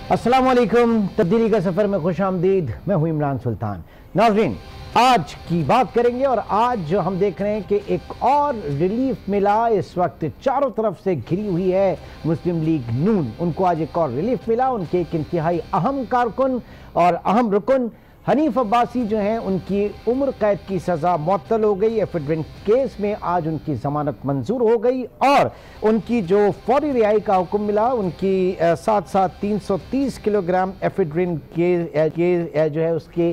अस्सलाम वालेकुम। तब्दीली का सफ़र में खुश आमदीद। मैं हूँ इमरान सुल्तान। नाज़रीन, आज की बात करेंगे और आज जो हम देख रहे हैं कि एक और रिलीफ मिला। इस वक्त चारों तरफ से घिरी हुई है मुस्लिम लीग नून। उनको आज एक और रिलीफ मिला। उनके एक इंतहाई अहम कारकुन और अहम रुकन हनीफ अब्बासी जो हैं, उनकी उम्र कैद की सज़ा मुअत्तल हो गई। एफिडविन केस में आज उनकी ज़मानत मंजूर हो गई और उनकी जो फौरी रिहाई का हुक्म मिला। उनकी साथ साथ 330 किलोग्राम एफिडविन के जो है उसके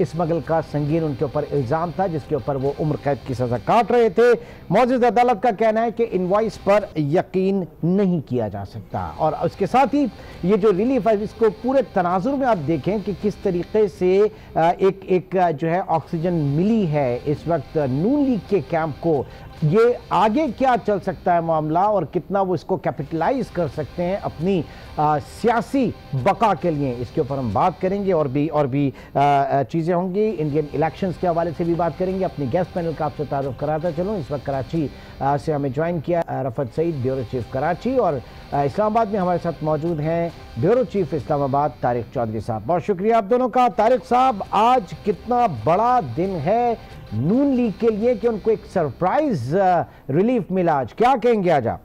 स्मगल का संगीन उनके ऊपर इल्ज़ाम था, जिसके ऊपर वो उम्र कैद की सज़ा काट रहे थे। मौजूद अदालत का कहना है कि इनवॉइस पर यकीन नहीं किया जा सकता। और उसके साथ ही ये जो रिलीफ है, इसको पूरे तनाजुर में आप देखें कि किस तरीके से एक जो है ऑक्सीजन मिली है इस वक्त नून लीग के कैंप को। ये आगे क्या चल सकता है मामला और कितना वो इसको कैपिटलाइज कर सकते हैं अपनी सियासी बका के लिए, इसके ऊपर हम बात करेंगे। और भी चीज़ें होंगी। इंडियन इलेक्शंस के हवाले से भी बात करेंगे। अपनी गेस्ट पैनल का आपसे तारुफ कराता चलूँ। इस वक्त कराची से हमें ज्वाइन किया रफत सईद, ब्यूरो चीफ कराची, और इस्लामाबाद में हमारे साथ मौजूद हैं ब्यूरो चीफ इस्लामाबाद तारिक चौधरी साहब। बहुत शुक्रिया आप दोनों का। तारिक साहब, आज कितना बड़ा दिन है नून लीग के लिए कि उनको एक सरप्राइज रिलीफ मिला। आज क्या कहेंगे आज आप?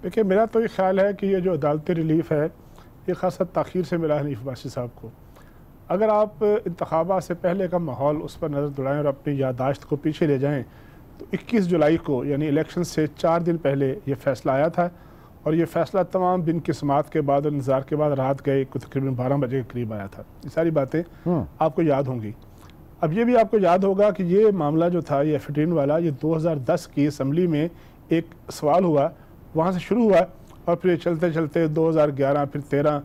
देखिए, मेरा तो ये ख्याल है कि ये जो अदालती रिलीफ है ये खासा ताख़ीर से मिला हनीफ अब्बासी साहब को। अगर आप इंतखाबात से पहले का माहौल उस पर नज़र दौड़ाएं और अपनी यादाश्त को पीछे ले जाएं तो 21 जुलाई को यानी इलेक्शन से 4 दिन पहले ये फ़ैसला आया था। और ये फ़ैसला तमाम दिन की समात के बाद और इंतज़ार के बाद रात गए को तकरीबन 12 बजे के करीब आया था। ये सारी बातें आपको याद होंगी। अब ये भी आपको याद होगा कि ये मामला जो था, ये एफिडेविन वाला, ये 2010 की असम्बली में एक सवाल हुआ, वहाँ से शुरू हुआ और फिर चलते चलते 2011 फिर 13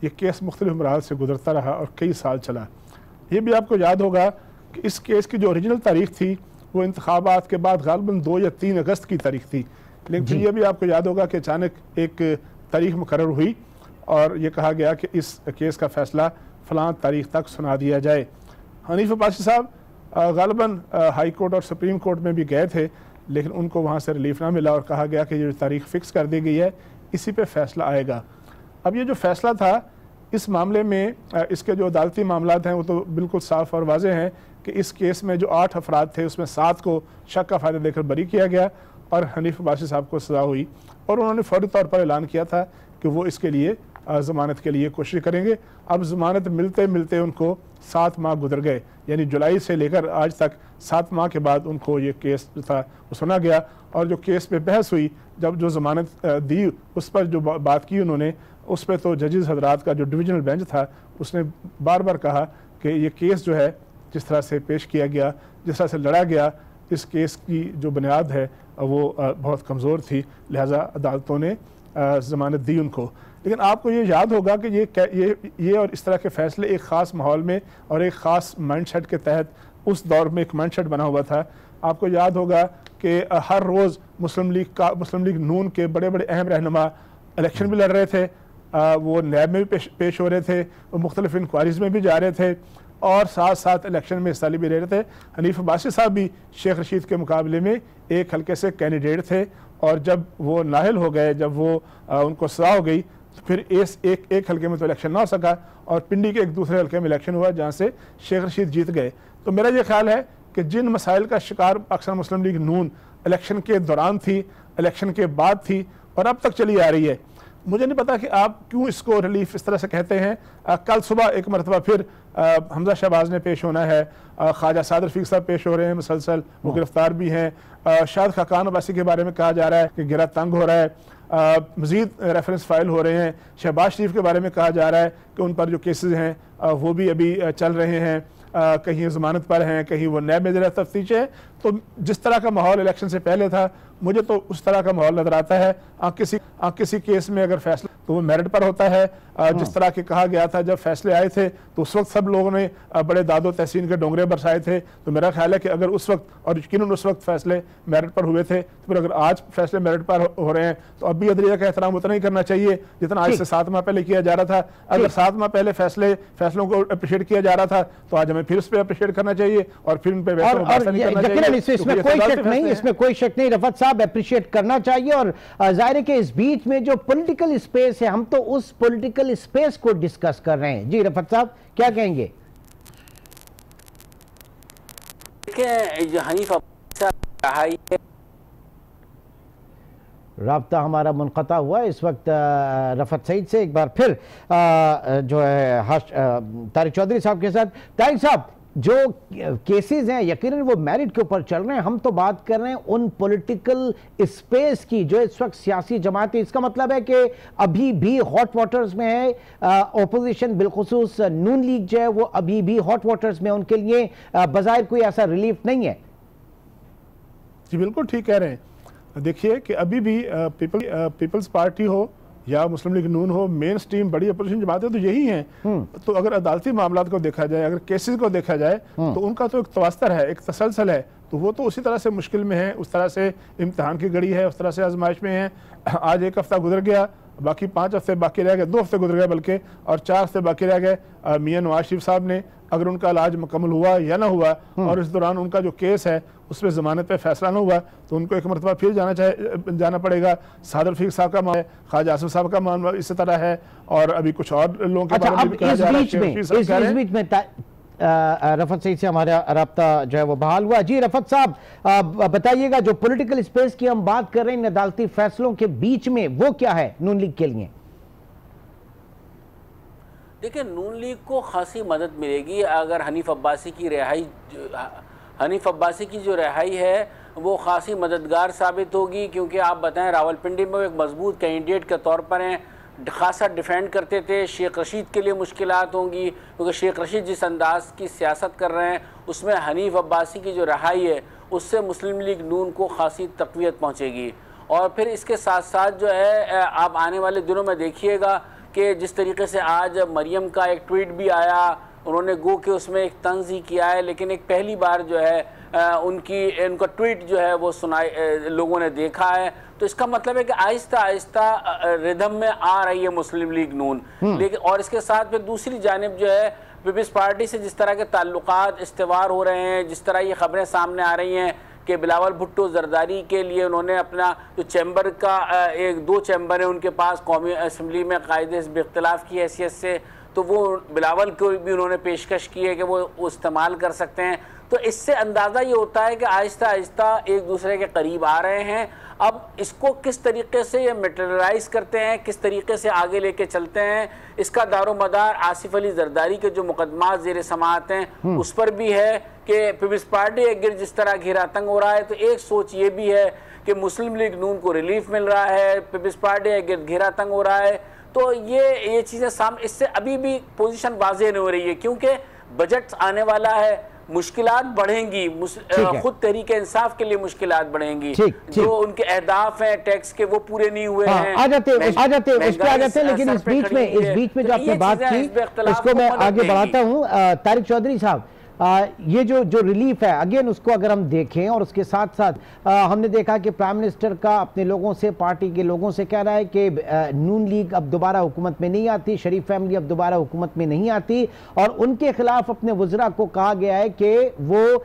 ये केस मुख्तलिफ मराहल से गुजरता रहा और कई साल चला। ये भी आपको याद होगा कि इस केस की जो ओरिजिनल तारीख थी वो इंतखाबात के बाद गालिबन 2 या 3 अगस्त की तारीख थी। लेकिन फिर ये भी आपको याद होगा कि अचानक एक तारीख मुकर्रर हुई और ये कहा गया कि इस केस का फ़ैसला फ़लाँ तारीख तक सुना दिया जाए। हनीफ अब्बासी साहब गालिबन हाई कोर्ट और सुप्रीम कोर्ट में भी गए थे, लेकिन उनको वहाँ से रिलीफ ना मिला और कहा गया कि ये जो तारीख फ़िक्स कर दी गई है इसी पे फ़ैसला आएगा। अब ये जो फ़ैसला था इस मामले में, इसके जो अदालती मामलात हैं वो तो बिल्कुल साफ़ और वाज़ेह हैं कि इस केस में जो 8 अफराद थे उसमें 7 को शक का फ़ायदा देकर बरी किया गया और हनीफ अब्बासी साहब को सज़ा हुई। और उन्होंने फ़ौरी तौर पर ऐलान किया था कि वो इसके लिए ज़मानत के लिए कोशिश करेंगे। अब ज़मानत मिलते मिलते उनको 7 माह गुजर गए, यानी जुलाई से लेकर आज तक 7 माह के बाद उनको ये केस जो था वो सुना गया। और जो केस पे बहस हुई, जब जो ज़मानत दी उस पर जो बात की उन्होंने, उस पर तो जजेस हजरात का जो डिविजनल बेंच था उसने बार बार कहा कि ये केस जो है जिस तरह से पेश किया गया, जिस तरह से लड़ा गया, इस केस की जो बुनियाद है वो बहुत कमज़ोर थी, लिहाजा अदालतों ने ज़मानत दी उनको। लेकिन आपको ये याद होगा कि ये और इस तरह के फ़ैसले एक ख़ास माहौल में और एक ख़ास माइंडसेट के तहत उस दौर में एक माइंडसेट बना हुआ था। आपको याद होगा कि हर रोज़ मुस्लिम लीग नून के बड़े बड़े अहम रहनुमा इलेक्शन भी लड़ रहे थे, वो नैब में भी पेश हो रहे थे, वो मुख्तलिफ इंक्वायरीज़ में भी जा रहे थे और साथ साथ इलेक्शन में हिस्सा भी ले रहे थे। हनीफ अब्बासी साहब भी शेख रशीद के मुकाबले में एक हल्के से कैंडिडेट थे और जब वो नाहल हो गए, जब वो उनको सज़ा हो गई तो फिर एक हल्के में तो इलेक्शन ना हो सका और पिंडी के एक दूसरे हल्के में इलेक्शन हुआ जहाँ से शेख रशीद जीत गए। तो मेरा ये ख्याल है कि जिन मसाइल का शिकार अक्सर मुस्लिम लीग नून इलेक्शन के दौरान थी, इलेक्शन के बाद थी और अब तक चली आ रही है, मुझे नहीं पता कि आप क्यों इसको रिलीफ इस तरह से कहते हैं। कल सुबह एक मरतबा फिर हमजा शहबाज ने पेश होना है, ख्वाजा सादर रफीक साहब पेश हो रहे हैं मुसलसल, वो गिरफ्तार भी हैं। शायद खाकान अब्बासी के बारे में कहा जा रहा है कि गिरा तंग हो रहा है, मज़ीद रेफरेंस फाइल हो रहे हैं। शहबाज शरीफ के बारे में कहा जा रहा है कि उन पर जो केसेस हैं वो भी अभी चल रहे हैं, कहीं ज़मानत पर हैं, कहीं वो नैब में तफ्तीश है। तो जिस तरह का माहौल इलेक्शन से पहले था, मुझे तो उस तरह का माहौल नजर आता है। किसी केस में अगर फैसला तो वो मेरिट पर होता है। जिस तरह के कहा गया था जब फैसले आए थे तो उस वक्त सब लोगों ने बड़े दादो तहसीन के डोंगरे बरसाए थे। तो मेरा ख्याल है कि अगर उस वक्त और यकीनन उस वक्त फैसले मेरिट पर हुए थे तो फिर अगर आज फैसले मेरिट पर हो रहे हैं तो अब भी अदलिया का एहतराम उतना ही करना चाहिए जितना आज से 7 माह पहले किया जा रहा था। अगर 7 माह पहले फैसलों को अप्रिशिएट किया जा रहा था तो आज हमें फिर उस पर अप्रिशिएट करना चाहिए और फिर उन पर नहीं करना चाहिए। बिल्कुल, इसमें कोई शक नहीं, इसमें कोई शक नहीं। रफत साहब अप्रिशिएट करना चाहिए। और जाहिर है कि इस बीच में जो पॉलिटिकल स्पेस है, हम तो उस पॉलिटिकल स्पेस को डिस्कस कर रहे हैं। जी रफत साहब क्या कहेंगे? देखिए, हनीफ अब्बासी राब्ता हमारा मुनक़ता हुआ इस वक्त रफत सईद से। एक बार फिर जो है तारिक चौधरी साहब के साथ। तारिक साहब, जो केसेस हैं यकीनन वो मेरिट के ऊपर चल रहे हैं, हम तो बात कर रहे हैं उन पॉलिटिकल स्पेस की जो इस वक्त सियासी जमातें, इसका मतलब है कि अभी भी हॉट वाटर्स में है ओपोजिशन, बिलखुसूस नून लीग जो है वो अभी भी हॉट वाटर्स में, उनके लिए बज़ाहिर कोई ऐसा रिलीफ नहीं है। जी बिल्कुल ठीक कह रहे हैं। देखिए कि अभी भी पीपल्स पार्टी हो या मुस्लिम लीग नून हो, मेन स्ट्रीम बड़ी अपोजिशन जमातें तो यही हैं। तो अगर अदालती मामलात को देखा जाए, अगर केसेस को देखा जाए, तो उनका तो एक तवस्तर है, एक तसलसल है। तो वो तो उसी तरह से मुश्किल में है, उस तरह से इम्तिहान की घड़ी है, उस तरह से आजमाइश में है। आज एक हफ्ता गुजर गया, बाकी 5 हफ्ते बाकी रह गए, 2 हफ्ते गुजर गए बल्कि, और 4 हफ्ते बाकी रह गए। मियां नवाज शरीफ साहब ने अगर उनका इलाज मुकम्मल हुआ या ना हुआ, और इस दौरान उनका जो केस है उसमें ज़मानत पे फैसला ना हुआ, तो उनको एक मरतबा फिर जाना पड़ेगा। सादर रफीक साहब का मामला है, ख्वाजा आसिफ साहब का मामला इसी तरह है, और अभी कुछ और लोगों के बारे में भी कहा जा रहा है। इस बीच में रफत सईद से हमारा राब्ता जो है वो बहाल हुआ। जी रफत साहब बताइएगा, जो पॉलिटिकल स्पेस की हम बात कर रहे हैं अदालती फैसलों के बीच में, वो क्या है नून लीग के लिए? देखिए, नून लीग को खासी मदद मिलेगी अगर हनीफ अब्बासी की जो रिहाई है वो खासी मददगार साबित होगी। क्योंकि आप बताएं, रावलपिंडी में एक मजबूत कैंडिडेट के तौर पर हैं, खासा डिफेंड करते थे। शेख रशीद के लिए मुश्किलात होंगी, क्योंकि शेख रशीद जिस अंदाज की सियासत कर रहे हैं उसमें हनीफ अब्बासी की जो रिहाई है उससे मुस्लिम लीग नून को खासी तक़वियत पहुँचेगी। और फिर इसके साथ साथ जो है, आप आने वाले दिनों में देखिएगा कि जिस तरीके से आज मरियम का एक ट्वीट भी आया, उन्होंने गो के उसमें एक तंज़ ही किया है, लेकिन एक पहली बार जो है उनका ट्वीट जो है वो लोगों ने देखा है। तो इसका मतलब है कि आहिस्ता आहिस्ता रिदम में आ रही है मुस्लिम लीग नून। लेकिन और इसके साथ फिर दूसरी जानिब जो है, पीपल्स पार्टी से जिस तरह के ताल्लुकात इस्तेवार हो रहे हैं, जिस तरह ये खबरें सामने आ रही हैं कि बिलावल भुट्टो जरदारी के लिए उन्होंने अपना जो चैम्बर का 2 चैम्बर है उनके पास कौमी असम्बली में कायदे से इख्तिलाफ की हैसियत से, तो वो बिलावल को भी उन्होंने पेशकश की है कि वो इस्तेमाल कर सकते हैं। तो इससे अंदाज़ा ये होता है कि आहिस्ता आहिस्ता एक दूसरे के करीब आ रहे हैं। अब इसको किस तरीके से ये मटेरियलाइज करते हैं, किस तरीके से आगे लेके चलते हैं, इसका दारो मदार आसिफ अली जरदारी के जो मुकदमा ज़ेर समाअत हैं उस पर भी है कि पीपल्स पार्टी के गिर्द जिस तरह घेरा तंग हो रहा है। तो एक सोच ये भी है कि मुस्लिम लीग नून को रिलीफ मिल रहा है, पीपल्स पार्टी के गिर्द घेरा तंग हो रहा है। तो ये चीज़ें सामने, इससे अभी भी पोजीशन वाज़ेह नहीं हो रही है, क्योंकि बजट आने वाला है, मुश्किलात बढ़ेंगी, खुद तहरीके इंसाफ के लिए मुश्किलात बढ़ेंगी। जो उनके अहदाफ हैं टैक्स के वो पूरे नहीं हुए हैं। आ जाते हैं। लेकिन इस बीच में जो आपने बात की उसको मैं आगे बढ़ाता हूँ। तारिक चौधरी साहब, ये जो रिलीफ है अगेन, उसको अगर हम देखें, और उसके साथ साथ हमने देखा कि प्राइम मिनिस्टर का अपने लोगों से, पार्टी के लोगों से कह रहा है कि नून लीग अब दोबारा हुकूमत में नहीं आती, शरीफ फैमिली अब दोबारा हुकूमत में नहीं आती, और उनके खिलाफ अपने वज़रा को कहा गया है कि वो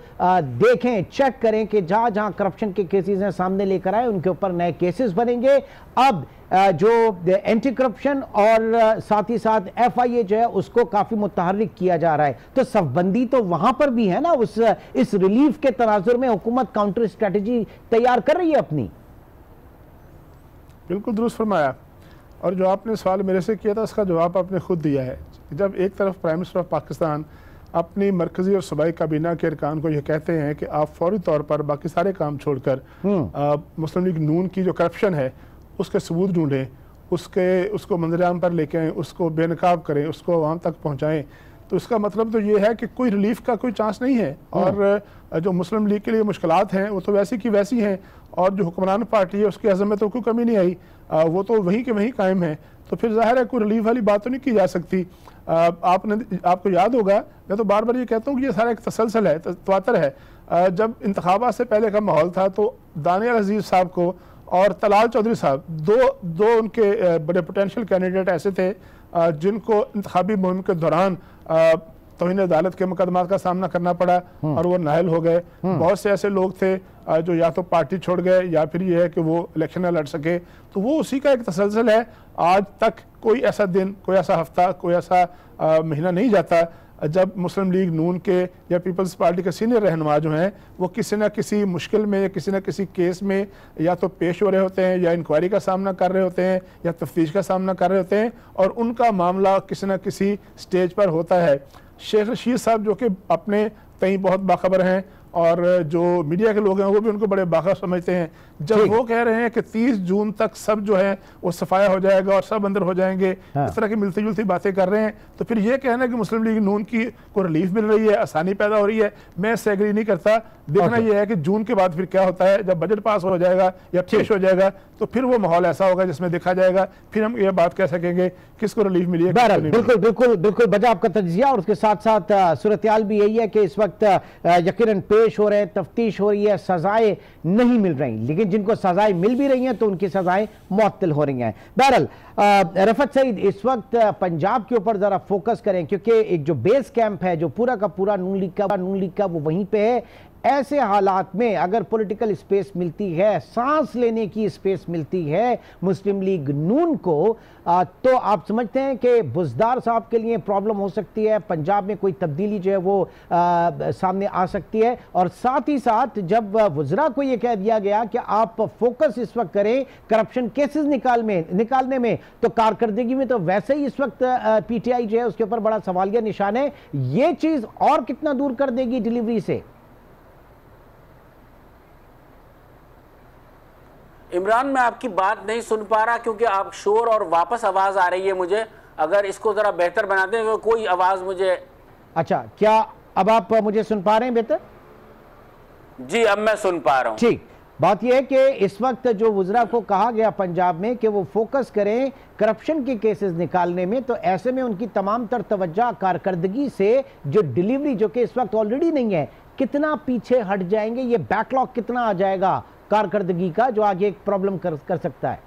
देखें, चेक करें कि जहाँ जहाँ करप्शन के केसेस हैं सामने लेकर आए, उनके ऊपर नए केसेस बनेंगे। अब जो एंटी करप्शन और साथ ही साथ FIA जो है उसको काफी मुतहर्रिक किया जा रहा है। तो सफबंदी तो वहां पर भी है ना, इस रिलीफ के तनाजुर में हुकूमत काउंटर स्ट्रेटजी तैयार कर रही है अपनी। बिल्कुल दुरुस्त फरमाया। और जो आपने सवाल मेरे से किया था उसका जवाब आपने खुद दिया है। जब एक तरफ प्राइम मिनिस्टर ऑफ पाकिस्तान अपनी मरकजी और सूबाई काबीना के अरकान को यह कहते हैं कि आप फौरी तौर पर बाकी सारे काम छोड़कर मुस्लिम लीग नून की जो करप्शन है उसके सबूत ढूंढें, उसको मंजर-ए-आम पर लेके आएँ, उसको बेनकाब करें, उसको आवाम तक पहुँचाएँ, तो इसका मतलब तो ये है कि कोई रिलीफ का कोई चांस नहीं है। और जो मुस्लिम लीग के लिए मुश्किलात हैं वो तो वैसी की वैसी हैं, और जो हुक्मरान पार्टी है उसकी अज़म में तो कोई कमी नहीं आई, वो तो वहीं के वहीं कायम है। तो फिर ज़ाहिर है कोई रिलीफ वाली बात तो नहीं की जा सकती। आपको याद होगा, मैं तो बार बार ये कहता हूँ कि ये सारा एक तसलसल है, तवातर है। जब इंतखाबात से पहले का माहौल था तो दानियाल अजीज़ साहब को और तलाल चौधरी साहब, दो उनके बड़े पोटेंशियल कैंडिडेट ऐसे थे जिनको इंतखाबी मुहिम के दौरान तौहीन अदालत के मुकदमात का सामना करना पड़ा और वो नाहल हो गए। बहुत से ऐसे लोग थे जो या तो पार्टी छोड़ गए या फिर ये है कि वो इलेक्शन न लड़ सके। तो वो उसी का एक तसलसल है। आज तक कोई ऐसा दिन, कोई ऐसा हफ्ता, कोई ऐसा महीना नहीं जाता जब मुस्लिम लीग नून के या पीपल्स पार्टी के सीनियर रहनुमा जो हैं वो किसी न किसी मुश्किल में या किसी न किसी केस में या तो पेश हो रहे होते हैं या इंक्वायरी का सामना कर रहे होते हैं या तफ्तीश का सामना कर रहे होते हैं और उनका मामला किसी न किसी स्टेज पर होता है। शेख रशीद साहब जो कि अपने तई बहुत बाखबर हैं और जो मीडिया के लोग हैं वो भी उनको बड़े बाखबर समझते हैं, जब वो कह रहे हैं कि 30 जून तक सब जो है वो सफाया हो जाएगा और सब अंदर हो जाएंगे, इस तरह की मिलती जुलती बातें कर रहे हैं, तो फिर ये कहना कि मुस्लिम लीग नून की को रिलीफ मिल रही है, आसानी पैदा हो रही है, मैं इससे एग्री नहीं करता। देखना यह है कि जून के बाद फिर क्या होता है, जब बजट पास हो जाएगा या पेश हो जाएगा तो फिर वो माहौल ऐसा होगा जिसमें देखा जाएगा, फिर हम ये बात कह सकेंगे किसको रिलीफ मिली है। बिल्कुल बिल्कुल बिल्कुल बजा आपका तज्जिया। और उसके साथ साथ सूरत हाल भी यही है कि इस वक्त यकीनन पेश हो रहे हैं, तफ्तीश हो रही है, सजाएं नहीं मिल रही, लेकिन जिनको सजाएं मिल भी रही हैं तो उनकी सजाएं मुअत्तल हो रही हैं। बहरहाल रफत सईद, इस वक्त पंजाब के ऊपर जरा फोकस करें क्योंकि एक जो बेस कैंप है जो पूरा का पूरा नून लीग का वो वहीं पे है। ऐसे हालात में अगर पॉलिटिकल स्पेस मिलती है, सांस लेने की स्पेस मिलती है मुस्लिम लीग नून को, तो आप समझते हैं कि बुज़दार साहब के लिए प्रॉब्लम हो सकती है, पंजाब में कोई तब्दीली जो है वो सामने आ सकती है। और साथ ही साथ जब वज़रा को ये कह दिया गया कि आप फोकस इस वक्त करें करप्शन केसेस निकालने में, तो कारकर्दगी में तो वैसे ही इस वक्त पीटीआई जो है उसके ऊपर बड़ा सवालिया निशान है। ये चीज और कितना दूर कर देगी डिलीवरी से? इमरान, मैं आपकी बात नहीं सुन पा रहा क्योंकि आप शोर और वापस आवाज आ रही है मुझे। अगर इसको जरा बेहतर बनाते हैं तो कोई आवाज मुझे। अच्छा, क्या अब आप मुझे सुन पा रहे हैं बेहतर? जी, अब मैं सुन पा रहा हूं। ठीक, बात यह है कि इस वक्त जो वज़रा को कहा गया पंजाब में कि वो फोकस करें करप्शन के केसेस निकालने में, तो ऐसे में उनकी तमाम तर तवज्जो कारकर्दगी से जो डिलीवरी जो कि इस वक्त ऑलरेडी नहीं है, कितना पीछे हट जाएंगे, ये बैकलॉग कितना आ जाएगा कारकर्दगी का जो आगे एक प्रॉब्लम कर सकता है।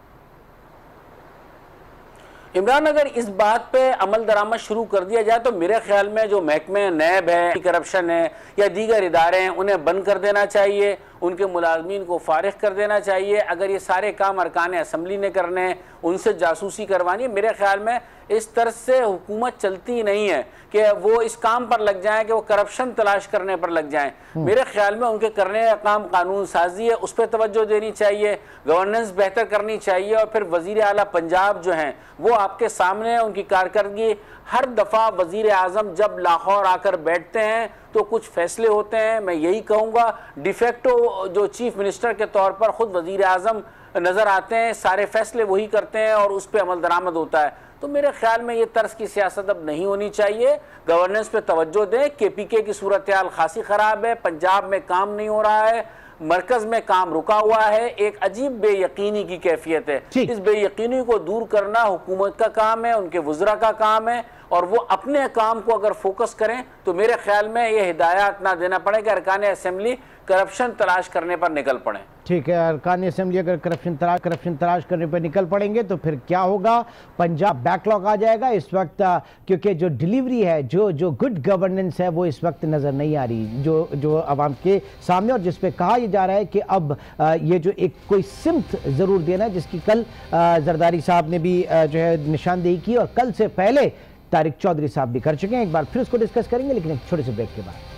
इमरान, अगर इस बात पे अमल दरामद शुरू कर दिया जाए तो मेरे ख्याल में जो महकमे नैब है, करप्शन है या दीगर इदारे हैं, उन्हें बंद कर देना चाहिए, उनके मुलाजमीन को फारिग कर देना चाहिए। अगर ये सारे काम अरकान असम्बली ने करने हैं, उनसे जासूसी करवानी है, मेरे ख्याल में इस तरह से हुकूमत चलती ही नहीं है कि वो इस काम पर लग जाएं कि वो करप्शन तलाश करने पर लग जाएं। मेरे ख्याल में उनके करने का काम कानून साजी है, उस पर तवज्जो देनी चाहिए, गवर्नेंस बेहतर करनी चाहिए। और फिर वज़ीर आला पंजाब जो हैं वो आपके सामने है, उनकी कारकर्दगी हर दफ़ा वज़ीर आज़म जब लाहौर आकर बैठते हैं तो कुछ फैसले होते हैं। मैं यही कहूँगा डिफेक्टो जो चीफ मिनिस्टर के तौर पर ख़ुद वज़ीर आज़म नज़र आते हैं, सारे फैसले वही करते हैं और उस पर अमल दरामद होता है। तो मेरे ख्याल में ये तर्ज की सियासत अब नहीं होनी चाहिए। गवर्नेंस पे तवज्जो दें। KPK की सूरत हाल खासी ख़राब है, पंजाब में काम नहीं हो रहा है, मरकज में काम रुका हुआ है, एक अजीब बेयकीनी की कैफियत है। इस बेयकीनी को दूर करना हुकूमत का काम है, उनके वज़रा का काम है, और वो अपने काम को अगर फोकस करें तो मेरे ख्याल में ये हिदायत ना देना पड़े कि अरकान असेंबली करप्शन तलाश करने पर निकल पड़े। ठीक है, अरकान असेंबली अगर करप्शन तलाश करने पर निकल पड़ेंगे तो फिर क्या होगा? पंजाब बैकलॉग आ जाएगा इस वक्त, क्योंकि जो डिलीवरी है, जो गुड गवर्नेंस है वो इस वक्त नज़र नहीं आ रही जो आवाम के सामने, और जिस पे कहा यह जा रहा है कि अब ये जो एक कोई सिमत ज़रूर देना है, जिसकी कल जरदारी साहब ने भी जो है निशानदेही की और कल से पहले तारिक चौधरी साहब भी कर चुके हैं। एक बार फिर उसको डिस्कस करेंगे लेकिन एक छोटे से ब्रेक के बाद।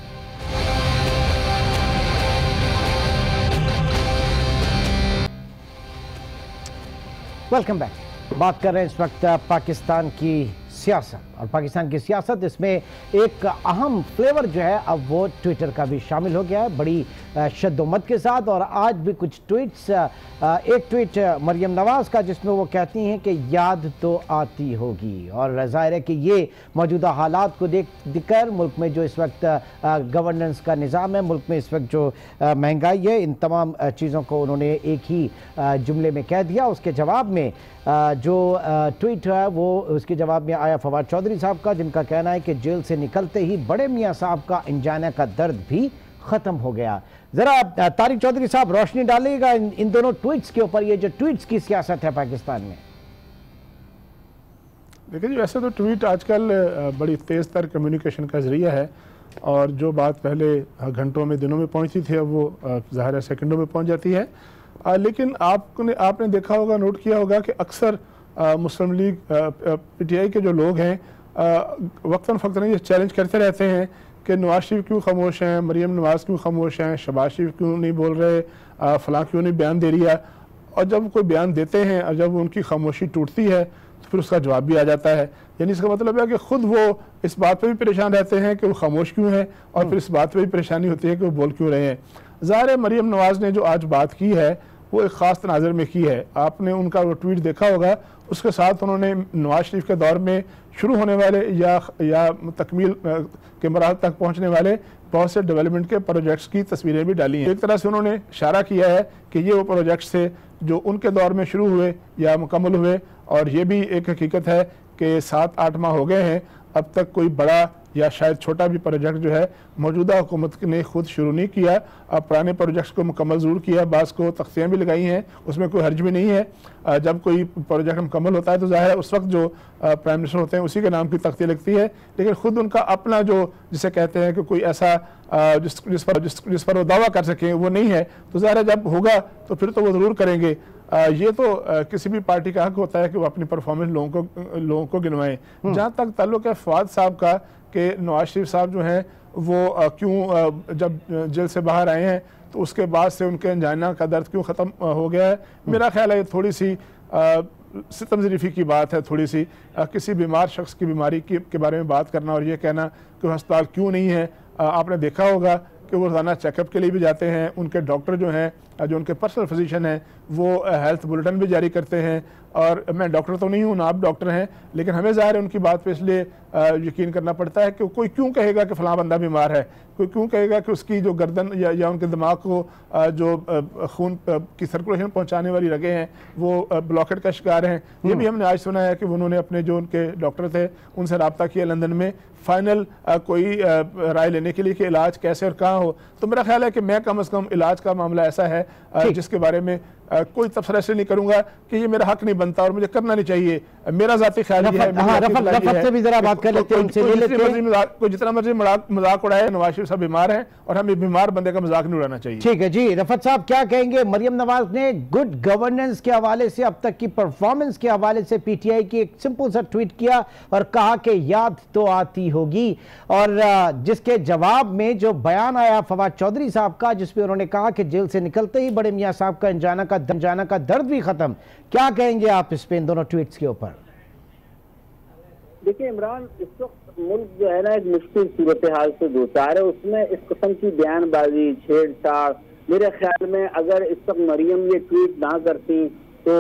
Welcome back. बात कर रहे हैं इस वक्त पाकिस्तान की सियासत, और पाकिस्तान की सियासत इसमें एक अहम फ्लेवर जो है अब वो ट्विटर का भी शामिल हो गया है, बड़ी शद्दोमत के साथ। और आज भी कुछ ट्वीट्स, एक ट्वीट मरियम नवाज का जिसमें वो कहती हैं कि याद तो आती होगी, और ज़ाहिर है कि ये मौजूदा हालात को देखकर मुल्क में जो इस वक्त गवर्नेंस का निज़ाम है, मुल्क में इस वक्त जो महंगाई है, इन तमाम चीज़ों को उन्होंने एक ही जुमले में कह दिया। उसके जवाब में जो ट्वीट है वो उसके जवाब में आया फवाद चौधरी साहब का, जिनका कहना है कि जेल से निकलते ही बड़े मियाँ साहब का इंजाना का दर्द भी ख़त्म हो गया। ज़रा तारिक चौधरी साहब रोशनी डालिएगा इन दोनों ट्वीट्स के ऊपर, ये जो ट्वीट्स की सियासत है पाकिस्तान में। देखिए जी, वैसे तो ट्वीट आजकल बड़ी तेज़ तर कम्युनिकेशन का ज़रिया है, और जो बात पहले घंटों में दिनों में पहुंचती थी अब वो ज़ाहिर है सेकंडों में पहुंच जाती है। लेकिन आपने देखा होगा, नोट किया होगा कि अक्सर मुस्लिम लीग पीटीआई के जो लोग हैं वक्तन फ़क्तन ये चैलेंज करते रहते हैं कि नवाज शरीफ क्यों खामोश हैं, मरीम नवाज़ क्यों खामोश हैं, शहबाज शरीफ क्यों नहीं बोल रहे, फ़लाँ क्यों नहीं बयान दे रही है। और जब कोई बयान देते हैं और जब उनकी खामोशी टूटती है तो फिर उसका जवाब भी आ जाता है। यानी इसका मतलब है कि ख़ुद वो इस बात पर भी परेशान रहते हैं कि वो खामोश क्यों हैं, और फिर इस बात पर भी परेशानी होती है कि वो बोल क्यों रहे हैं। ज़ाहिर है मरीम नवाज़ ने जो आज बात की है वो एक ख़ास तनाज़र में की है। आपने उनका वो ट्वीट देखा होगा, उसके साथ उन्होंने नवाज शरीफ के दौर में शुरू होने वाले या तकमील के मराहल तक पहुँचने वाले बहुत से डेवलपमेंट के प्रोजेक्ट्स की तस्वीरें भी डाली हैं। एक तरह से उन्होंने इशारा किया है कि ये वो प्रोजेक्ट्स थे जो उनके दौर में शुरू हुए या मुकम्मल हुए, और ये भी एक हकीकत है कि 7-8 माह हो गए हैं अब तक कोई बड़ा या शायद छोटा भी प्रोजेक्ट जो है मौजूदा हुकूमत ने खुद शुरू नहीं किया। अब पुराने प्रोजेक्ट्स को मुकम्मल ज़रूर किया, बास को तख्तियाँ भी लगाई हैं, उसमें कोई हर्ज भी नहीं है। जब कोई प्रोजेक्ट मुकम्मल होता है तो ज़ाहिर है उस वक्त जो प्राइम मिनिस्टर होते हैं उसी के नाम की तख्ती लगती है, लेकिन ख़ुद उनका अपना जो जिसे कहते हैं कि कोई ऐसा जिस पर वो दावा कर सकें वो नहीं है। तो ज़ाहिर है जब होगा तो फिर तो वो ज़रूर करेंगे। ये तो किसी भी पार्टी का हक होता है कि वो अपनी परफॉर्मेंस लोगों को गिनवाएं। जहाँ तक ताल्लुक़ है फवाद साहब का कि नवाज शरीफ साहब जो हैं वो क्यों जब जेल से बाहर आए हैं तो उसके बाद से उनके अंजाना का दर्द क्यों ख़त्म हो गया है, मेरा ख्याल है ये थोड़ी सी सितमज़रीफ़ी की बात है। थोड़ी सी किसी बीमार शख्स की बीमारी के बारे में बात करना और ये कहना कि अस्पताल क्यों नहीं है। आपने देखा होगा कि वो रोज़ाना चेकअप के लिए भी जाते हैं, उनके डॉक्टर जो हैं जो उनके पर्सनल फिजिशियन हैं वो हेल्थ बुलेटिन भी जारी करते हैं। और मैं डॉक्टर तो नहीं हूँ ना आप डॉक्टर हैं, लेकिन हमें ज़ाहिर है उनकी बात पे इसलिए यकीन करना पड़ता है कि कोई क्यों कहेगा कि फ़लाँ बंदा बीमार है, कोई क्यों कहेगा कि उसकी जो गर्दन या उनके दिमाग को जो खून की सर्कुलेशन पहुँचाने वाली रगें हैं वो ब्लॉकेट का शिकार हैं। ये भी हमने आज सुना है कि उन्होंने अपने जो उनके डॉक्टर थे उनसे रब्ता किया लंदन में फाइनल कोई राय लेने के लिए कि इलाज कैसे और कहाँ हो। तो मेरा ख्याल है कि मैं कम अज़ कम इलाज का मामला ऐसा है जिसके बारे में कोई तबसरा ऐसे नहीं करूंगा कि ये मेरा हक नहीं बनता और मुझे करना नहीं चाहिए। मेरा ज़ाती ख्याल ये है। रफ़त से भी जरा बात कर लेते हैं, कोई जितना मर्जी मजाक उड़ाए, नवाज शरीफ साहब बीमार हैं और हमें बीमार बंदे का मजाक नहीं उड़ाना चाहिए। ठीक है जी, रफ़त साहब क्या कहेंगे? मरियम नवाज ने गुड गवर्नेंस के हवाले से, अब तक की परफॉर्मेंस के हवाले से पीटीआई की एक सिंपल सा ट्वीट किया और कहा कि याद तो आती होगी, और जिसके जवाब में जो बयान आया फवाद चौधरी साहब का जिसमें उन्होंने कहा कि जेल से निकलते ही बड़े मियाँ साहब का अंजाना का दर्द भी खत्म। क्या कहेंगे आप इस पे, इन दोनों ट्वीट्स के ऊपर? देखिए इमरान, इस वक्त मुल्क जो है ना एक मुश्किल सूरत हाल से दो चार है, उसमें इस किस्म की बयानबाजी छेड़छाड़, मेरे ख्याल में अगर इस वक्त मरियम ये ट्वीट ना करती तो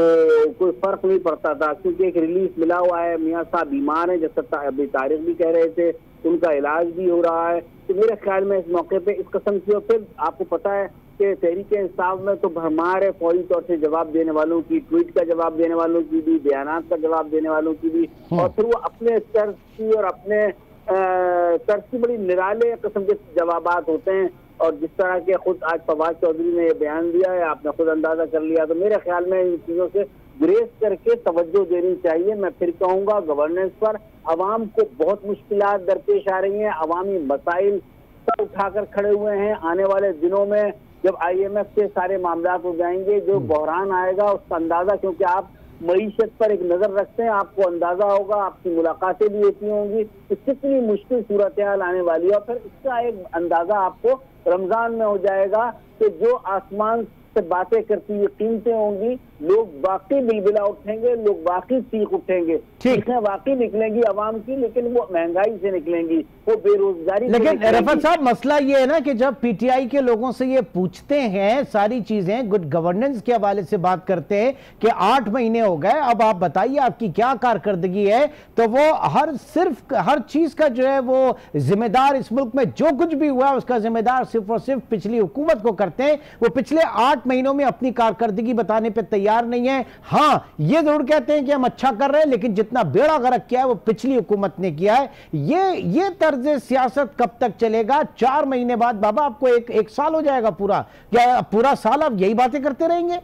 कोई फर्क नहीं पड़ता था, क्योंकि एक रिलीफ मिला हुआ है, मियाँ साहब बीमार हैं जैसे अभी तारिक भी कह रहे थे, उनका इलाज भी हो रहा है। तो मेरे ख्याल में इस मौके पे इस किस्म की, और फिर आपको पता है कि तहरीक इंसाफ में तो भरमार है फौरी तौर से जवाब देने वालों की, ट्वीट का जवाब देने वालों की भी, बयानात का जवाब देने वालों की भी, और फिर वो अपने तर्ज की और अपने तर्ज की बड़ी निराले किस्म के जवाबात होते हैं। और जिस तरह के खुद आज फवाद चौधरी ने ये बयान दिया है, आपने खुद अंदाजा कर लिया। तो मेरे ख्याल में इन चीज़ों से ग्रेस करके तवज्जो देनी चाहिए। मैं फिर कहूँगा गवर्नेंस पर आवाम को बहुत मुश्किलात दरपेश आ रही हैं, अवामी मसाइल सब उठाकर खड़े हुए हैं। आने वाले दिनों में जब IMF के सारे मामला हो जाएंगे, जो बहरान आएगा उसका अंदाजा, क्योंकि आप मईशत पर एक नजर रखते हैं, आपको अंदाजा होगा, आपकी मुलाकातें भी होती होंगी कि कितनी मुश्किल सूरत हाल आने वाली है। और फिर इसका एक अंदाजा आपको रमजान में हो जाएगा कि जो आसमान से बातें करती हुई कीमतें होंगी, लोग वाकई बिलबिला उठेंगे, लोग वाकई चीख उठेंगे, चीखें वाकई निकलेंगी आवाम की, लेकिन वो महंगाई से निकलेंगी, वो बेरोजगारी। लेकिन रफ़त साहब मसला ये है ना कि जब पीटीआई के लोगों से ये पूछते हैं सारी चीजें, गुड गवर्नेंस के हवाले से बात करते हैं कि 8 महीने हो गए, अब आप बताइए आपकी क्या कारकर्दगी है, तो वो हर चीज का जो है वो जिम्मेदार, इस मुल्क में जो कुछ भी हुआ उसका जिम्मेदार सिर्फ और सिर्फ पिछली हुकूमत को करते हैं। वो पिछले 8 महीनों में अपनी कारकर्दगी बताने पर तैयार नहीं है। हाँ, ये जरूर कहते हैं कि हम अच्छा कर रहे हैं, लेकिन जितना बेड़ा गर्क किया है वो पिछली हुकूमत ने किया है। ये तर्ज सियासत कब तक चलेगा? 4 महीने बाद बाबा आपको एक साल हो जाएगा पूरा, क्या पूरा साल आप यही बातें करते रहेंगे?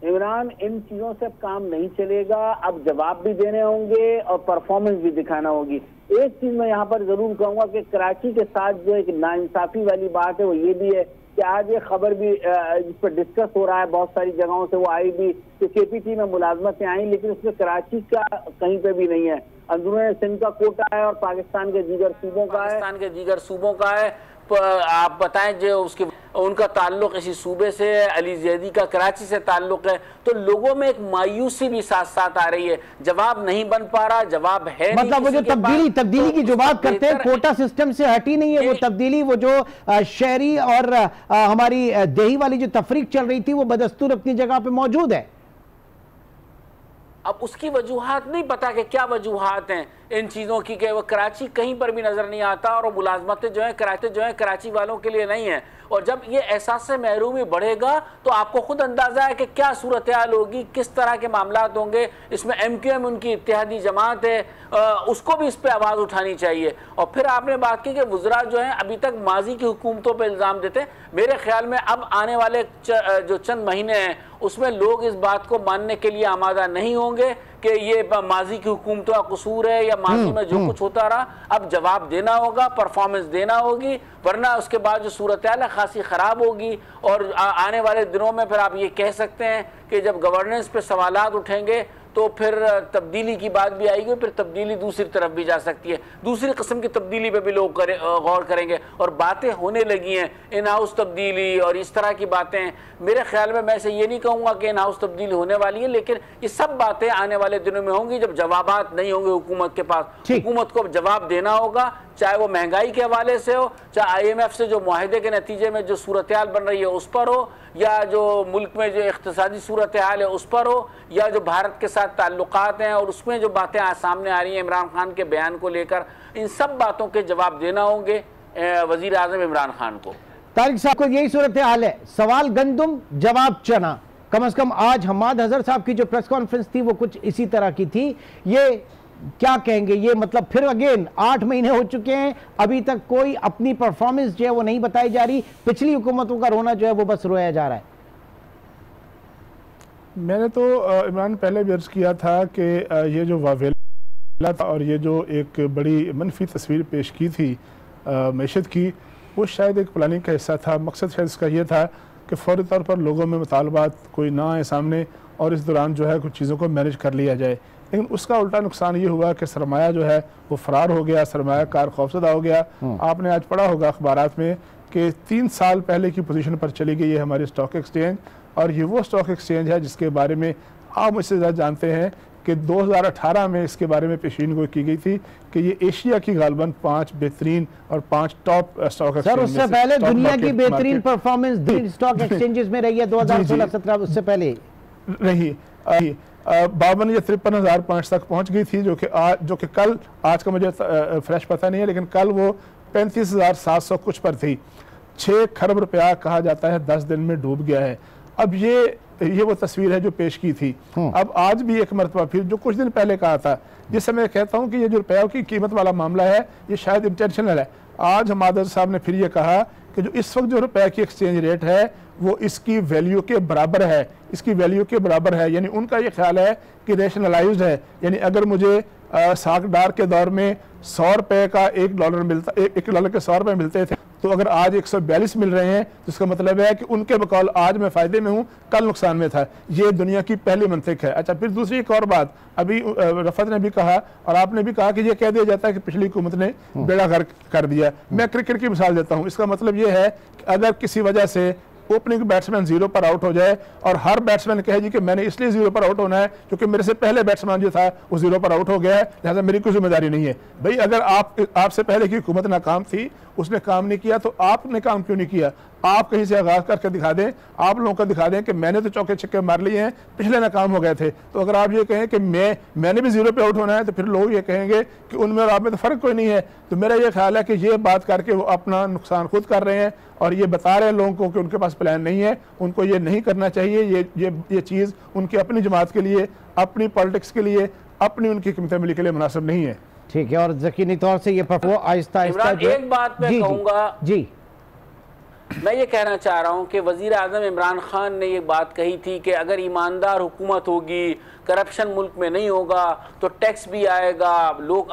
इमरान, इन चीजों से अब काम नहीं चलेगा, अब जवाब भी देने होंगे और परफॉर्मेंस भी दिखाना होगी। एक चीज मैं यहाँ पर जरूर कहूंगा कि कराची के साथ जो एक नाइंसाफी वाली बात है वो ये भी है कि आज ये खबर भी जिस पर डिस्कस हो रहा है बहुत सारी जगहों से, वो आई भी कि KPT में मुलाजमतें आई, लेकिन उसमें कराची का कहीं पे भी नहीं है। अंदरूनी सिंध का कोटा है और पाकिस्तान के दीगर सूबों का है। आप बताएं जो उसके उनका ताल्लुक इसी सूबे से, अली जैदी का कराची से ताल्लुक है, तो लोगों में एक मायूसी भी साथ साथ आ रही है। जवाब नहीं बन पा रहा, जवाब है मतलब वो जो तब्दीली की जो बात करते हैं, कोटा सिस्टम से हटी नहीं है वो तब्दीली। वो जो शहरी और हमारी देही वाली जो तफरीक चल रही थी वो बदस्तूर अपनी जगह पे मौजूद है। अब उसकी वजूहात नहीं पता कि क्या वजूहात हैं इन चीज़ों की, कि वो कराची कहीं पर भी नज़र नहीं आता और मुलाजमतें जो हैं कराची वालों के लिए नहीं है। और जब ये एहसास से महरूमी बढ़ेगा तो आपको खुद अंदाज़ा है कि क्या सूरत हाल होगी, किस तरह के मामलात होंगे। इसमें MQM उनकी इत्तेहादी जमात है, उसको भी इस पर आवाज़ उठानी चाहिए। और फिर आपने बात की कि वज़रा जो हैं अभी तक माजी की हुकूमतों पर इल्ज़ाम देते हैं। मेरे ख्याल में अब आने वाले जो चंद महीने हैं उसमें लोग इस बात को मानने के लिए आमादा नहीं होंगे कि ये माजी की हुकूमतों का कसूर है या माजी में जो कुछ होता रहा। अब जवाब देना होगा, परफॉर्मेंस देना होगी, वरना उसके बाद जो सूरत हाल है खासी ख़राब होगी। और आने वाले दिनों में फिर आप ये कह सकते हैं कि जब गवर्नेंस पे सवालात उठेंगे तो फिर तब्दीली की बात भी आएगी, फिर तब्दीली दूसरी तरफ भी जा सकती है, दूसरी किस्म की तब्दीली पे भी लोग गौर करेंगे। और बातें होने लगी हैं इन हाउस तब्दीली और इस तरह की बातें। मेरे ख्याल में मैं से ये नहीं कहूँगा कि इन हाउस तब्दीली होने वाली है, लेकिन ये सब बातें आने वाले दिनों में होंगी जब जवाबात नहीं होंगे हुकूमत के पास। हुकूमत को जवाब देना होगा, चाहे वो महंगाई के हवाले से हो, चाहे IMF से जो मुआहदे के नतीजे में जो सूरत हाल बन रही है उस पर हो, या जो मुल्क में जो इक़्तिसादी सूरत हाल है उस पर हो, या जो भारत के साथ ताल्लुकात हैं और उसमें जो बातें सामने आ रही हैं इमरान खान के बयान को लेकर, इन सब बातों के जवाब देना होंगे वज़ीर आज़म इमरान खान को। तारिक साहब को यही सूरत हाल है, सवाल गंदुम जवाब चना। कम से कम आज हम्माद हज़र साहब की जो प्रेस कॉन्फ्रेंस थी वो कुछ इसी तरह की थी। ये क्या कहेंगे, ये मतलब फिर अगेन 8 महीने हो चुके हैं, अभी तक कोई अपनी परफॉर्मेंस जो है वो नहीं बताई जा रही, पिछली हुकूमतों का रोना जो है वो बस रोया जा रहा है। मैंने तो इमरान पहले भी अर्ज किया था कि ये जो वावेला था और ये जो एक बड़ी मनफी तस्वीर पेश की थी मैशत की, वो शायद एक प्लानिंग का हिस्सा था। मकसद शायद इसका ये था कि फौरी तौर पर लोगों में मुतालबात कोई ना आए सामने और इस दौरान जो है कुछ चीज़ों को मैनेज कर लिया जाए। लेकिन उसका उल्टा नुकसान ये हुआ कि सरमाया जो है वो फरार हो गया, सरमायाकार खौफजदा हो गया। आपने आज पढ़ा होगा अखबारात में कि 3 साल पहले की पोजीशन पर चली गई है हमारी स्टॉक एक्सचेंज, और ये वो स्टॉक एक्सचेंज है जिसके बारे में आप मुझसे ज़्यादा जानते हैं कि 2018 में इसके बारे में पेशीन गोई की गई थी कि ये एशिया की गालबन 5 बेहतरीन और 5 टॉप स्टॉक एक्सचेंज। सर उससे पहले दुनिया की बेहतरीन परफॉर्मेंस स्टॉक एक्सचेंजेस में रही है 2016-17, उससे पहले रही 52 या 53,000 पॉइंट्स तक पहुंच गई थी, जो कि कल, आज का मुझे फ्रेश पता नहीं है, लेकिन कल वो 35,700 कुछ पर थी। 6 खरब रुपया कहा जाता है 10 दिन में डूब गया है। अब ये वो तस्वीर है जो पेश की थी। अब आज भी एक मरतबा फिर जो कुछ दिन पहले कहा था, जिससे मैं कहता हूं कि ये जो रुपया की कीमत वाला मामला है ये शायद इंटेंशनल है। आज हमादर साहब ने फिर ये कहा कि जो इस वक्त जो रुपया की एक्सचेंज रेट है वो इसकी वैल्यू के बराबर है, इसकी वैल्यू के बराबर है। यानी उनका ये ख्याल है कि रेशनलाइज्ड है। यानी अगर मुझे सागडार के दौर में 100 रुपये का $1 मिलता, $1 के 100 रुपये मिलते थे, तो अगर आज 142 मिल रहे हैं तो इसका मतलब है कि उनके बकौल आज मैं फ़ायदे में हूँ, कल नुकसान में था। ये दुनिया की पहली मंतिक है। अच्छा, फिर दूसरी एक और बात, अभी रफत ने भी कहा और आपने भी कहा कि ये कह दिया जाता है कि पिछली हुकूमत ने बेड़ा गर्क कर दिया। मैं क्रिकेट की मिसाल देता हूँ। इसका मतलब ये है कि अगर किसी वजह से ओपनिंग बैट्समैन 0 पर आउट हो जाए और हर बैट्समैन कहे जी कि मैंने इसलिए 0 पर आउट होना है क्योंकि मेरे से पहले बैट्समैन जो था वो 0 पर आउट हो गया है, लिहाजा मेरी कोई जिम्मेदारी नहीं है। भाई अगर आपसे पहले की हुकूमत नाकाम थी, उसने काम नहीं किया, तो आपने काम क्यों नहीं किया? आप कहीं से आगाज करके दिखा दें, आप लोगों को दिखा दें कि मैंने तो चौके छक्के मार लिए हैं, पिछले नाकाम हो गए थे। तो अगर आप ये कहें कि मैंने भी 0 पे आउट होना है, तो फिर लोग ये कहेंगे कि उनमें और आप में तो फर्क कोई नहीं है। तो मेरा ये ख्याल है कि ये बात करके वो अपना नुकसान खुद कर रहे हैं और ये बता रहे हैं लोगों को कि उनके पास प्लान नहीं है, उनको ये नहीं करना चाहिए। ये चीज़ उनकी अपनी जमात के लिए, अपनी पॉलिटिक्स के लिए, अपनी उनकी कीमत मिली के लिए मुनासिब नहीं है। ठीक है, और यकीनी तौर से ये आहिस्ता आहिस्ता एक बात मैं कहूँगा जी, मैं ये कहना चाह रहा हूँ कि वज़ीर आज़म इमरान खान ने ये बात कही थी कि अगर ईमानदार हुकूमत होगी, करप्शन मुल्क में नहीं होगा तो टैक्स भी आएगा, लोग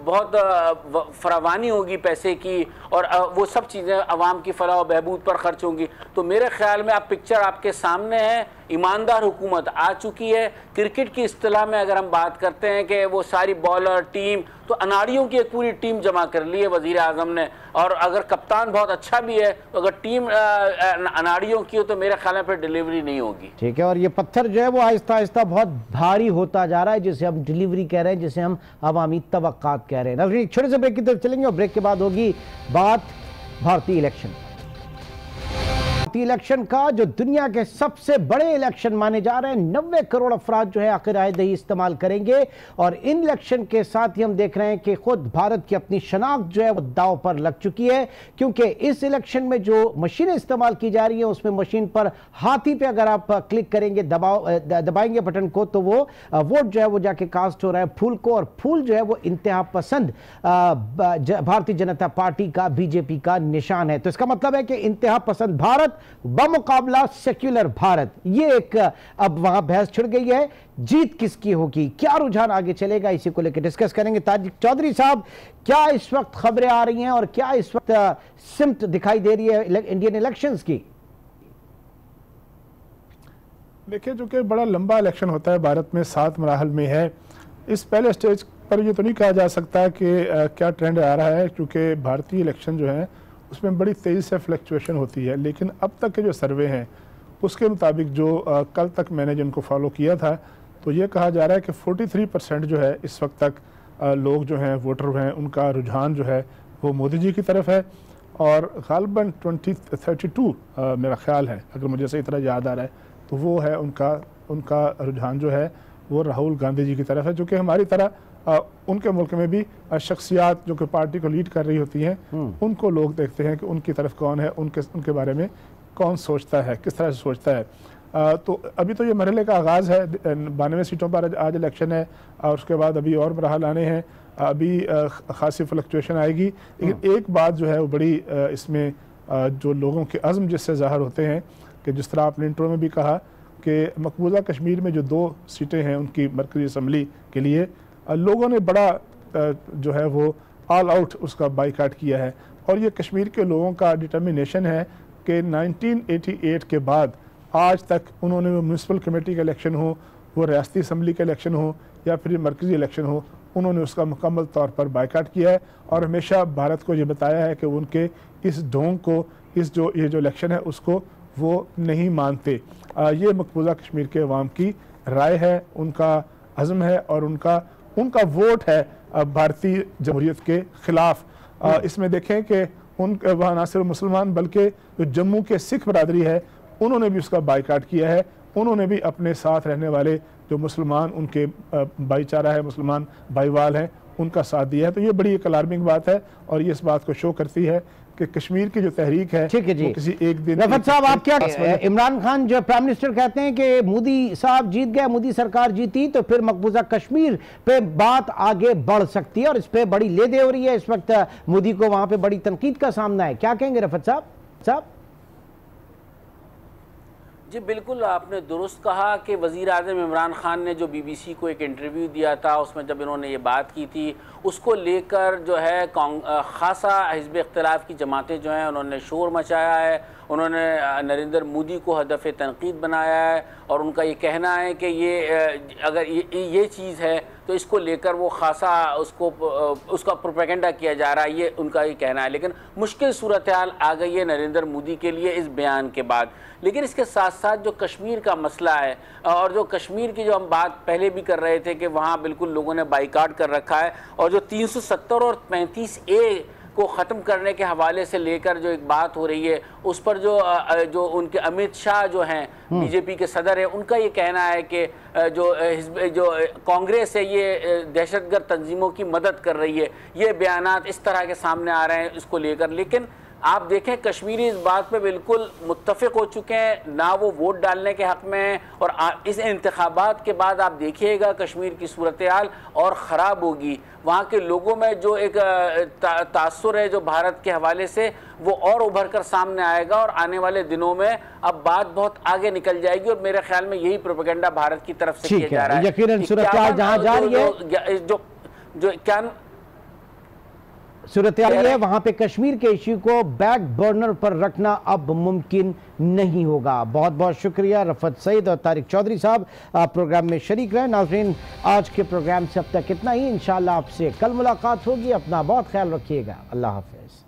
बहुत फरावानी होगी पैसे की, और वो सब चीज़ें अवाम की फलाह और बहबूद पर खर्च होंगी। तो मेरे ख्याल में अब पिक्चर आपके सामने है, ईमानदार हुकूमत आ चुकी है। क्रिकेट की इस्तिलाह में अगर हम बात करते हैं कि वो सारी बॉलर टीम, तो अनाड़ियों की एक पूरी टीम जमा कर ली है वज़ीर आज़म ने, और अगर कप्तान बहुत अच्छा भी है तो अगर टीम अनाड़ियों की हो तो मेरे ख्याल में फिर डिलीवरी नहीं होगी। ठीक है, और ये पत्थर जो है वो आहिस्ता आहिस्ता बहुत भारी होता जा रहा है, जिसे हम डिलीवरी कह रहे हैं, जिसे हम अवामी तवक्कात कह रहे हैं। नजरीन, छोटे से ब्रेक की तरफ चलेंगे और ब्रेक के बाद होगी बात भारतीय इलेक्शन का, जो दुनिया के सबसे बड़े इलेक्शन माने जा रहे हैं। 90 करोड़ अफराद जो है आखिर राय दही इस्तेमाल करेंगे, और इन इलेक्शन के साथ ही हम देख रहे हैं कि खुद भारत की अपनी शनाख्त जो है वो दांव पर लग चुकी है, क्योंकि इस इलेक्शन में जो मशीनें इस्तेमाल की जा रही हैं उसमें मशीन पर हाथी पे अगर आप क्लिक करेंगे, दबाएंगे बटन को, तो वो वोट जो है वो जाके कास्ट हो रहा है फूल को, और फूल जो है वो इंतहा पसंद भारतीय जनता पार्टी का, बीजेपी का निशान है। तो इसका मतलब है कि इंतहा पसंद भारत बमुकाबला सेक्युलर भारत, ये एक अब वहां बहस छिड़ गई है। जीत किसकी होगी, क्या रुझान आगे चलेगा, इसी को लेकर डिस्कस करेंगे। ताजिक चौधरी साहब, क्या इस वक्त खबरें आ रही हैं और क्या इस वक्त सिमत दिखाई दे रही है इंडियन इलेक्शंस की? देखिए, जो कि बड़ा लंबा इलेक्शन होता है, भारत में 7 मराहल में है। इस पहले स्टेज पर ये तो नहीं कहा जा सकता कि क्या ट्रेंड आ रहा है, क्योंकि भारतीय इलेक्शन जो है उसमें बड़ी तेज़ी से फ्लक्चुएशन होती है। लेकिन अब तक के जो सर्वे हैं उसके मुताबिक, जो कल तक मैंने जिनको फॉलो किया था, तो ये कहा जा रहा है कि 43% जो है इस वक्त तक लोग जो हैं, वोटर हैं, उनका रुझान जो है वो मोदी जी की तरफ है, और गालबन 32 मेरा ख्याल है, अगर मुझे सही तरह याद आ रहा है, तो वो है उनका रुझान जो है वो राहुल गांधी जी की तरफ है, जो कि हमारी तरह उनके मुल्क में भी शख्सियात जो कि पार्टी को लीड कर रही होती हैं, उनको लोग देखते हैं कि उनकी तरफ कौन है, उनके बारे में कौन सोचता है, किस तरह से सोचता है। तो अभी तो ये मरहले का आगाज़ है, 92 सीटों पर आज इलेक्शन है, और उसके बाद अभी और मराहल आने हैं, अभी खासी फ्लक्चुएशन आएगी। लेकिन एक बात जो है वो बड़ी इसमें जो लोगों के अज़्म जिससे ज़ाहिर होते हैं, कि जिस तरह आपने इंट्रो में भी कहा कि मकबूजा कश्मीर में जो 2 सीटें हैं उनकी मरकज़ी असम्बली के लिए, लोगों ने बड़ा जो है वो ऑल आउट उसका बाइकाट किया है, और ये कश्मीर के लोगों का डिटर्मिनेशन है कि 1988 के बाद आज तक उन्होंने वो म्यूनसिपल कमेटी का इलेक्शन हो, वो रियासती असम्बली का इलेक्शन हो, या फिर मरकज़ी इलेक्शन हो, उन्होंने उसका मुकम्मल तौर पर बाइकाट किया है, और हमेशा भारत को ये बताया है कि उनके इस ढोंग को, ये जो इलेक्शन है उसको वो नहीं मानते। ये मकबूजा कश्मीर के अवाम की राय है, उनका अज़्म है, और उनका वोट है भारतीय जमहूरियत के खिलाफ। इसमें देखें कि वहाँ ना सिर्फ मुसलमान बल्कि जो जम्मू के सिख बरादरी है उन्होंने भी उसका बाइकाट किया है, उन्होंने भी अपने साथ रहने वाले जो मुसलमान उनके भाईचारा है, मुसलमान भाईवाल हैं, उनका साथ दिया है। तो ये बड़ी एक अलार्मिंग बात है, और ये इस बात को शो करती है कि कश्मीर की जो तहरीक है, ठीक है जी, किसी एक दिन। रफत साहब, आप क्या, इमरान खान जो प्राइम मिनिस्टर कहते हैं कि मोदी साहब जीत गए, मोदी सरकार जीती तो फिर मकबूजा कश्मीर पे बात आगे बढ़ सकती है, और इस पे बड़ी लेदे हो रही है इस वक्त, मोदी को वहां पे बड़ी तनकीद का सामना है, क्या कहेंगे रफत साहब? जी बिल्कुल, आपने दुरुस्त कहा कि वज़ीर आज़म इमरान खान ने जो BBC को एक इंटरव्यू दिया था, उसमें जब इन्होंने ये बात की थी, उसको लेकर जो है खासा हिज़्ब इख्तिलाफ की जमातें जो हैं उन्होंने शोर मचाया है, उन्होंने नरेंद्र मोदी को हदफ़ तनकीद बनाया है, और उनका ये कहना है कि अगर ये चीज़ है तो इसको लेकर वो खासा उसका प्रोपेगेंडा किया जा रहा है, ये उनका ये कहना है। लेकिन मुश्किल सूरत हाल आ गई है नरेंद्र मोदी के लिए इस बयान के बाद। लेकिन इसके साथ साथ जो कश्मीर का मसला है, और जो कश्मीर की जो हम बात पहले भी कर रहे थे कि वहाँ बिल्कुल लोगों ने बाइकाट कर रखा है, और जो 370 और 35A को ख़त्म करने के हवाले से लेकर जो एक बात हो रही है, उस पर जो उनके अमित शाह जो हैं बीजेपी के सदर हैं, उनका ये कहना है कि जो कांग्रेस है ये दहशतगर्द तंजीमों की मदद कर रही है। ये बयानात इस तरह के सामने आ रहे हैं इसको लेकर। लेकिन आप देखें कश्मीरी इस बात पे बिल्कुल मुत्तफिक हो चुके हैं, ना वो वोट डालने के हक में हैं। और इस इंतखाबात के बाद आप देखिएगा कश्मीर की सूरत हाल और ख़राब होगी। वहाँ के लोगों में जो एक तासुर है जो भारत के हवाले से, वो और उभर कर सामने आएगा और आने वाले दिनों में अब बात बहुत आगे निकल जाएगी। और मेरे ख्याल में यही प्रोपेगेंडा भारत की तरफ से किया जा रहा है। यकीनन सूरत हाल जहाँ जा रही है, जो क्या सूरत हाल है वहां पे कश्मीर के इश्यू को बैक बर्नर पर रखना अब मुमकिन नहीं होगा। बहुत बहुत शुक्रिया रफत सईद और तारिक चौधरी साहब, आप प्रोग्राम में शरीक रहे। नाज़रीन, आज के प्रोग्राम से अब तक इतना ही। इंशाल्लाह आपसे कल मुलाकात होगी। अपना बहुत ख्याल रखिएगा। अल्लाह हाफिज।